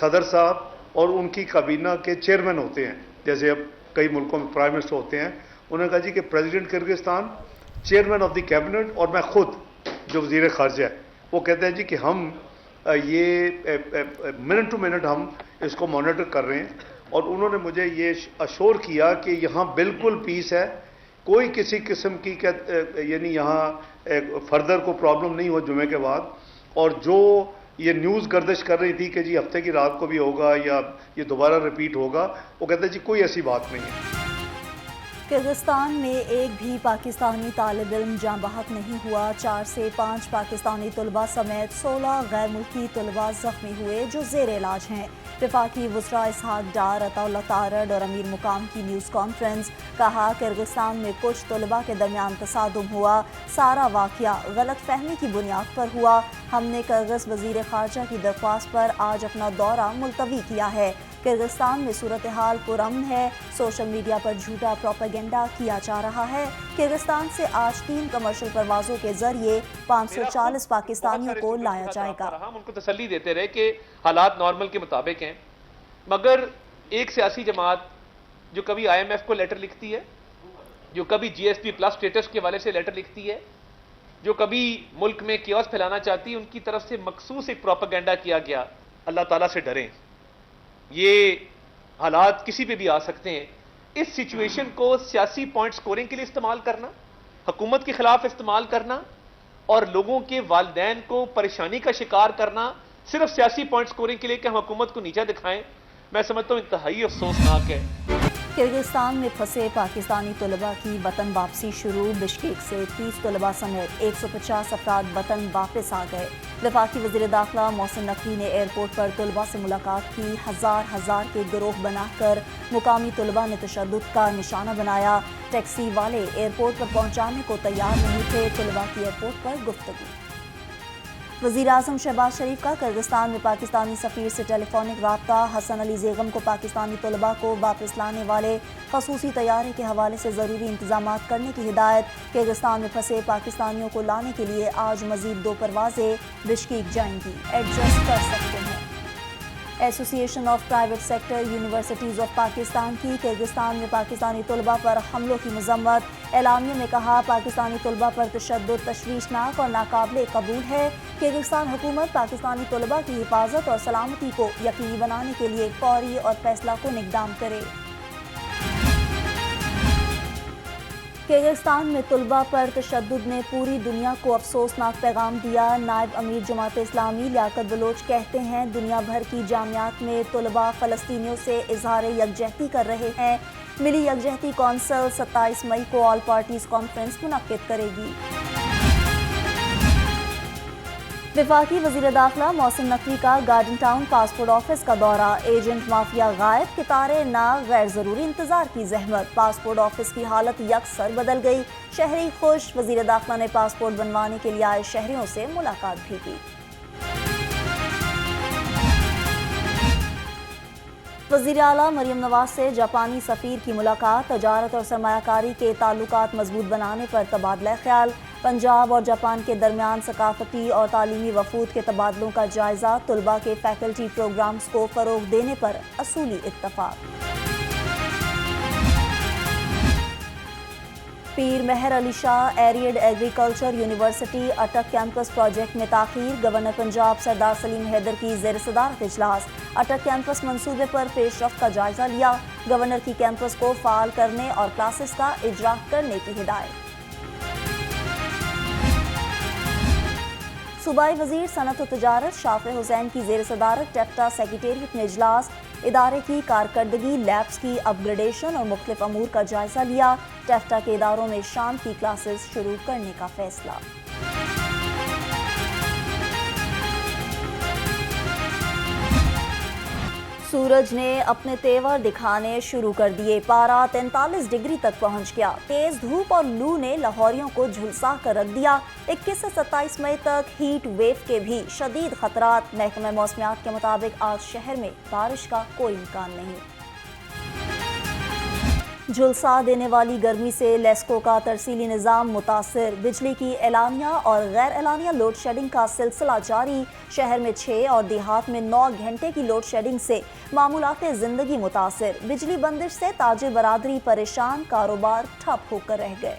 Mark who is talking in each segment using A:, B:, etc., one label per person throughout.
A: صدر صاحب اور ان کی کابینہ کے چیئرمین ہوتے ہیں، جیسے اب کئی ملکوں میں پرائم منسٹر ہوتے ہیں. انہوں نے کہا جی کہ president Kyrgyzstan, chairman of the cabinet اور میں خود جو وزیر خارجہ ہے وہ کہتے ہیں جی کہ ہم یہ منٹ ٹو منٹ ہم اس کو مانیٹر کر رہے ہیں. اور انہوں نے مجھے یہ اشور کیا کہ یہاں بالکل پیس ہے، کوئی کسی قسم کی یعنی یہاں فردر کو پرابلم نہیں ہو جمعے کے بعد. اور جو یہ نیوز گردش کر رہی تھی کہ جی ہفتے کی رات کو بھی ہوگا یا یہ دوبارہ ریپیٹ ہوگا، وہ کہتے ہیں جی کوئی ایسی بات نہیں ہے.
B: کرغزستان میں ایک بھی پاکستانی طالب علم جاں بحق نہیں ہوا. 4 سے 5 پاکستانی طلباء سمیت 16 غیر ملکی طلباء زخمی ہوئے جو زیر علاج ہیں. وفاقی وزراء اسحاق ڈار، عطا اللہ تارڑ اور امیر مقام کی نیوز کانفرنس. کہا کرغزستان میں کچھ طلباء کے درمیان تصادم ہوا، سارا واقعہ غلط فہمی کی بنیاد پر ہوا. ہم نے کرغز وزیر خارجہ کی درخواست پر آج اپنا دورہ ملتوی کیا ہے. کرغزستان میں صورتحال پرامن ہے، سوشل میڈیا پر جھوٹا پروپیگنڈا کیا جا رہا ہے. کرغزستان سے آج 3 کمرشل پروازوں کے ذریعے 540 پاکستانیوں کو لایا جائے گا.
C: ہم ان کو تسلی دیتے رہے کہ حالات نارمل کے مطابق ہیں، مگر ایک سیاسی جماعت جو کبھی IMF کو لیٹر لکھتی ہے، جو کبھی GSP پلس سٹیٹس کے حوالے سے لیٹر لکھتی ہے، جو کبھی ملک میں کیوس پھیلانا چاہتی ہے، ان کی طرف سے مخصوص ایک پروپیگنڈا کیا گیا. اللہ تعالیٰ سے ڈریں، یہ حالات کسی پہ بھی آ سکتے ہیں. اس سچویشن کو سیاسی پوائنٹ سکورنگ کے لیے استعمال کرنا، حکومت کے خلاف استعمال کرنا اور لوگوں کے والدین کو پریشانی کا شکار کرنا صرف سیاسی پوائنٹ سکورنگ کے لیے کہ ہم حکومت کو نیچا دکھائیں، میں سمجھتا ہوں انتہائی افسوسناک ہے.
B: کرغزستان میں پھنسے پاکستانی طلباء کی وطن واپسی شروع. بشکیک سے 30 طلباء سمیت 150 افراد وطن واپس آ گئے. وفاقی وزیر داخلہ محسن نقوی نے ایئرپورٹ پر طلباء سے ملاقات کی. ہزار کے گروہ بنا کر مقامی طلباء نے تشدد کا نشانہ بنایا. ٹیکسی والے ایئرپورٹ پر پہنچانے کو تیار نہیں تھے. طلباء کی ایئرپورٹ پر گفتگو. وزیر اعظم شہباز شریف کا کرغزستان میں پاکستانی سفیر سے ٹیلی فونک رابطہ. حسن علی زیغم کو پاکستانی طلباء کو واپس لانے والے خصوصی طیارے کے حوالے سے ضروری انتظامات کرنے کی ہدایت. کرغزستان میں پھنسے پاکستانیوں کو لانے کے لیے آج مزید 2 پروازیں بشکیک جائیں گی. ایڈجسٹ کر سکتے ہیں. ایسوسی ایشن of private sector universities of Pakistan کی کرغزستان میں پاکستانی طلباء پر حملوں کی مذمت. اعلامیے میں کہا پاکستانی طلباء پر تشدد تشویشناک اور ناقابل قبول ہے. کرغزستان حکومت پاکستانی طلباء کی حفاظت اور سلامتی کو یقینی بنانے کے لیے فوری اور فیصلہ کن اقدام کرے. کرغزستان میں طلباء پر تشدد نے پوری دنیا کو افسوسناک پیغام دیا. نائب امیر جماعت اسلامی لیاقت بلوچ کہتے ہیں دنیا بھر کی جامعات میں طلباء فلسطینیوں سے اظہار یکجہتی کر رہے ہیں. ملی یکجہتی کونسل 27 مئی کو آل پارٹیز کانفرنس منعقد کرے گی. وفاقی وزیر داخلہ محسن نقوی کا گارڈن ٹاؤن پاسپورٹ آفس کا دورہ. ایجنٹ مافیا غائب، قطاریں نہ، غیر ضروری انتظار کی زحمت. پاسپورٹ آفس کی حالت یکسر بدل گئی، شہری خوش. وزیر داخلہ نے پاسپورٹ بنوانے کے لیے آئے شہریوں سے ملاقات بھی کی. وزیر اعلیٰ مریم نواز سے جاپانی سفیر کی ملاقات. تجارت اور سرمایہ کاری کے تعلقات مضبوط بنانے پر تبادلہ خیال. پنجاب اور جاپان کے درمیان ثقافتی اور تعلیمی وفود کے تبادلوں کا جائزہ. طلباء کے فیکلٹی پروگرامز کو فروغ دینے پر اصولی اتفاق. پیر Mehr Ali Shah arid agriculture university اٹک کیمپس پروجیکٹ میں تاخیر. گورنر پنجاب سردار سلیم حیدر کی زیر صدارت اجلاس. اٹک کیمپس منصوبے پر پیش رفت کا جائزہ لیا. گورنر کی کیمپس کو فعال کرنے اور کلاسز کا اجرا کرنے کی ہدایت. صوبائی وزیر صنعت و تجارت شافع حسین کی زیر صدارت ٹیفٹا سیکریٹریٹ میں اجلاس. ادارے کی کارکردگی، لیبس کی اپ گریڈیشن اور مختلف امور کا جائزہ لیا. ٹیفٹا کے اداروں میں شام کی کلاسز شروع کرنے کا فیصلہ. سورج نے اپنے تیور دکھانے شروع کر دیے. پارا 43 ڈگری تک پہنچ گیا. تیز دھوپ اور لو نے لاہوریوں کو جھلسا کر رکھ دیا. 21 سے 27 مئی تک ہیٹ ویو کے بھی شدید خطرات. محکمہ موسمیات کے مطابق آج شہر میں بارش کا کوئی امکان نہیں. جھلسا دینے والی گرمی سے لیسکو کا ترسیلی نظام متاثر، بجلی کی اعلانیہ اور غیر اعلانیہ لوڈ شیڈنگ کا سلسلہ جاری، شہر میں 6 اور دیہات میں 9 گھنٹے کی لوڈ شیڈنگ سے معمولات زندگی متاثر، بجلی بندش سے تاجر برادری پریشان، کاروبار ٹھپ ہو کر رہ گئے۔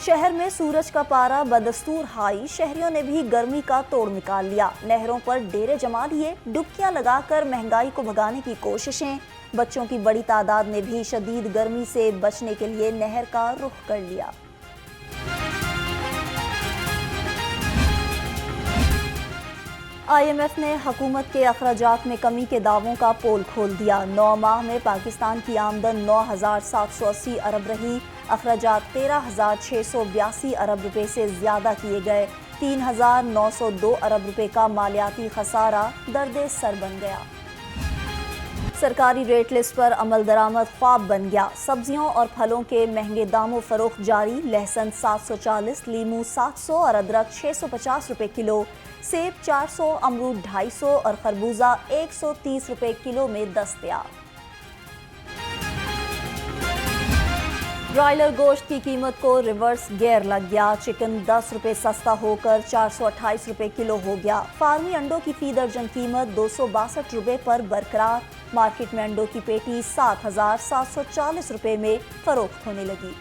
B: شہر میں سورج کا پارا بدستور ہائی، شہریوں نے بھی گرمی کا توڑ نکال لیا، نہروں پر ڈیرے جما لیے، ڈبکیاں لگا کر مہنگائی کو بھگانے کی کوششیں، بچوں کی بڑی تعداد نے بھی شدید گرمی سے بچنے کے لیے نہر کا رخ کر لیا۔ IMF نے حکومت کے اخراجات میں کمی کے دعووں کا پول کھول دیا، 9 ماہ میں پاکستان کی آمدن 9,780 ارب رہی، اخراجات 13,682 ارب روپے سے زیادہ کیے گئے، 3,902 ارب روپے کا مالیاتی خسارہ درد سر بن گیا۔ سرکاری ریٹ لسٹ پر عمل درآمد خواب بن گیا، سبزیوں اور پھلوں کے مہنگے دام و فروخت جاری، لہسن 740، لیموں 700 اور ادرک 650 روپے کلو، سیب 400، امرود 250 اور خربوزہ 130 روپے کلو میں دستیاب۔ برائلر گوشت کی قیمت کو ریورس گیئر لگ گیا، چکن 10 روپے سستا ہو کر 428 روپے کلو ہو گیا، فارمی انڈوں کی فی درجن قیمت 262 روپے پر برقرار، مارکیٹ میں انڈوں کی پیٹی 7,740 روپے میں فروخت ہونے لگی۔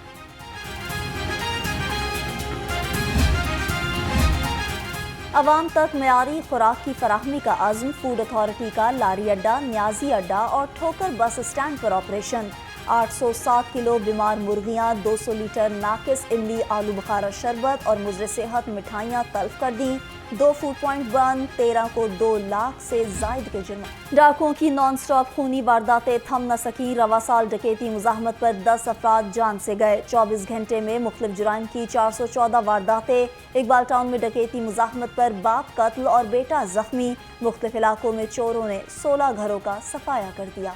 B: عوام تک معیاری خوراک کی فراہمی کا عزم، فوڈ اتھارٹی کا لاری اڈا، نیازی اڈا اور ٹھوکر بس اسٹینڈ پر آپریشن، 807 کلو بیمار مرغیاں، 200 لیٹر ناقص املی آلو بخارا شربت اور مضر صحت مٹھائیاں تلف کر دیں، 2 فوڈ پوائنٹ بند، 13 کو 2 لاکھ سے زائد کے جرم۔ ڈاکوؤں کی نان سٹاپ خونی وارداتیں تھم نہ سکی، رواں سال ڈکیتی مزاحمت پر 10 افراد جان سے گئے، 24 گھنٹے میں مختلف جرائم کی 414 وارداتیں، اقبال ٹاؤن میں ڈکیتی مزاحمت پر باپ قتل اور بیٹا زخمی، مختلف علاقوں میں چوروں نے 16 گھروں کا صفایا کر دیا۔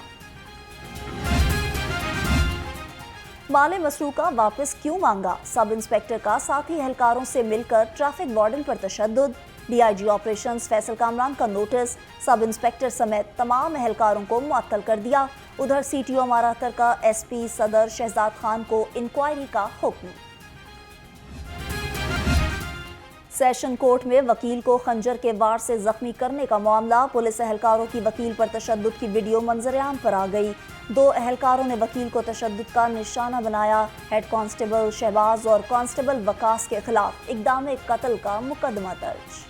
B: مال مسروقہ واپس کیوں مانگا؟ سب انسپیکٹر کا ساتھی اہلکاروں سے مل کر ٹریفک وارڈن پر تشدد، DIG آپریشنز فیصل کامران کا نوٹس، سب انسپیکٹر سمیت تمام اہلکاروں کو معطل کر دیا، ادھر CTO اماراتر کا SP صدر شہزاد خان کو انکوائری کا حکم۔ سیشن کورٹ میں وکیل کو خنجر کے وار سے زخمی کرنے کا معاملہ، پولیس اہلکاروں کی وکیل پر تشدد کی ویڈیو منظر عام پر آ گئی، 2 اہلکاروں نے وکیل کو تشدد کا نشانہ بنایا، ہیڈ کانسٹیبل شہباز اور کانسٹیبل وقاص کے خلاف اقدام قتل کا مقدمہ درج۔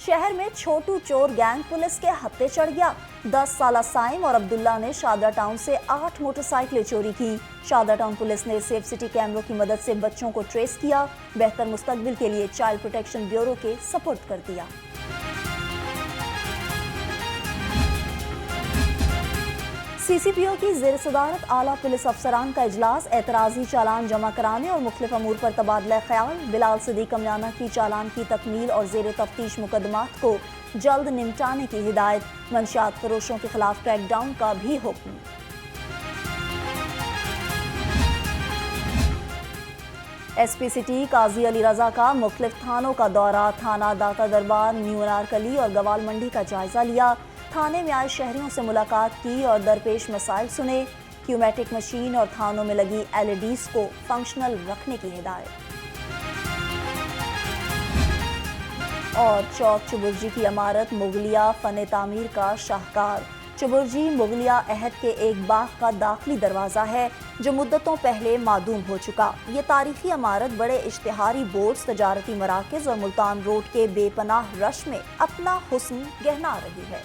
B: شہر میں چھوٹو چور گینگ پولیس کے ہتھے چڑھ گیا، 10 سالہ سائم اور عبداللہ نے شادرہ ٹاؤن سے 8 موٹر سائیکلیں چوری کی، شادرہ ٹاؤن پولیس نے سیف سٹی کیمروں کی مدد سے بچوں کو ٹریس کیا، بہتر مستقبل کے لیے چائلڈ پروٹیکشن بیورو کے سپرد کر دیا۔ CCPO کی زیر صدارت اعلیٰ پولیس افسران کا اجلاس، اعتراضی چالان جمع کرانے اور مختلف امور پر تبادلہ خیال، بلال صدیق کمیانہ کی چالان کی تکمیل اور زیر تفتیش مقدمات کو جلد نمٹانے کی ہدایت، منشیات فروشوں کے خلاف کریک ڈاؤن کا بھی حکم۔ SP سٹی قاضی علی رضا کا مختلف تھانوں کا دورہ، تھانہ داتا دربار، نیو انارکلی اور گوال منڈی کا جائزہ لیا، تھانے میں آئے شہریوں سے ملاقات کی اور درپیش مسائل سنے، کیومیٹک مشین اور تھانوں میں لگی LEDs کو فنکشنل رکھنے کی ہدایت۔ اور چوک چبرجی کی عمارت مغلیہ فن تعمیر کا شاہکار، چبرجی مغلیہ عہد کے ایک باغ کا داخلی دروازہ ہے جو مدتوں پہلے معدوم ہو چکا، یہ تاریخی عمارت بڑے اشتہاری بورڈز، تجارتی مراکز اور ملتان روڈ کے بے پناہ رش میں اپنا حسن گہنا رہی ہے۔